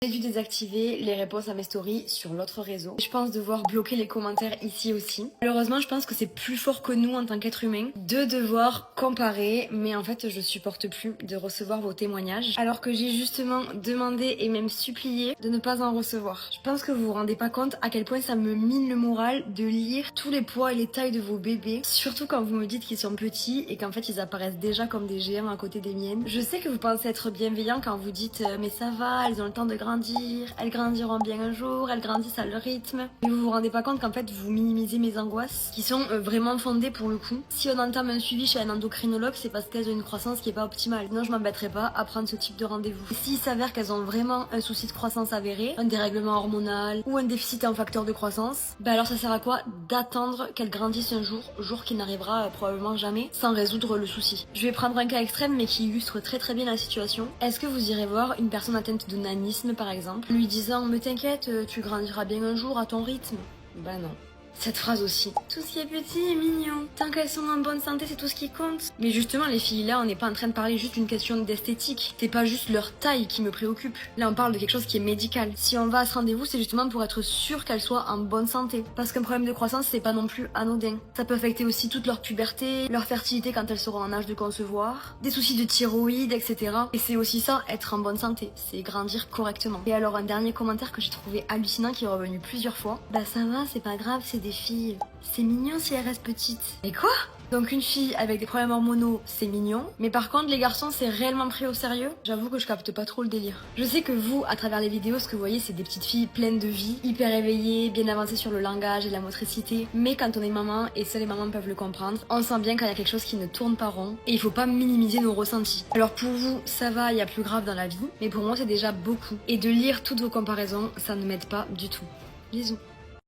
J'ai dû désactiver les réponses à mes stories sur l'autre réseau. Je pense devoir bloquer les commentaires ici aussi. Malheureusement, je pense que c'est plus fort que nous en tant qu'être humain de devoir comparer, mais en fait, je supporte plus de recevoir vos témoignages, alors que j'ai justement demandé et même supplié de ne pas en recevoir. Je pense que vous vous rendez pas compte à quel point ça me mine le moral de lire tous les poids et les tailles de vos bébés, surtout quand vous me dites qu'ils sont petits et qu'en fait ils apparaissent déjà comme des géants à côté des miennes. Je sais que vous pensez être bienveillant quand vous dites mais ça va, elles ont le temps de grandir, elles grandiront bien un jour, elles grandissent à leur rythme. Mais vous vous rendez pas compte qu'en fait vous minimisez mes angoisses, qui sont vraiment fondées pour le coup. Si on entame un suivi chez un endocrinologue, c'est parce qu'elles ont une croissance qui est pas optimale. Sinon je m'embêterais pas à prendre ce type de rendez-vous. S'il s'avère qu'elles ont vraiment un souci de croissance avéré, un dérèglement hormonal ou un déficit en facteur de croissance, bah alors ça sert à quoi d'attendre qu'elles grandissent un jour qui n'arrivera probablement jamais, sans résoudre le souci. Je vais prendre un cas extrême mais qui illustre très bien la situation. Est-ce que vous irez voir une personne atteinte de nanisme par exemple, lui disant mais t'inquiète, tu grandiras bien un jour à ton rythme? Bah non. Cette phrase aussi. Tout ce qui est petit est mignon. Tant qu'elles sont en bonne santé, c'est tout ce qui compte. Mais justement, les filles, là, on n'est pas en train de parler juste d'une question d'esthétique. C'est pas juste leur taille qui me préoccupe. Là, on parle de quelque chose qui est médical. Si on va à ce rendez-vous, c'est justement pour être sûr qu'elles soient en bonne santé. Parce qu'un problème de croissance, c'est pas non plus anodin. Ça peut affecter aussi toute leur puberté, leur fertilité quand elles seront en âge de concevoir, des soucis de thyroïde, etc. Et c'est aussi ça, être en bonne santé. C'est grandir correctement. Et alors, un dernier commentaire que j'ai trouvé hallucinant qui est revenu plusieurs fois. Bah ça va, c'est pas grave, c'est des filles. C'est mignon si elles restent petites. Mais quoi? Donc une fille avec des problèmes hormonaux, c'est mignon. Mais par contre, les garçons, c'est réellement pris au sérieux? J'avoue que je capte pas trop le délire. Je sais que vous, à travers les vidéos, ce que vous voyez, c'est des petites filles pleines de vie, hyper éveillées, bien avancées sur le langage et la motricité. Mais quand on est maman, et seules les mamans peuvent le comprendre, on sent bien quand il y a quelque chose qui ne tourne pas rond. Et il faut pas minimiser nos ressentis. Alors pour vous, ça va, il y a plus grave dans la vie. Mais pour moi, c'est déjà beaucoup. Et de lire toutes vos comparaisons, ça ne m'aide pas du tout. Bisous.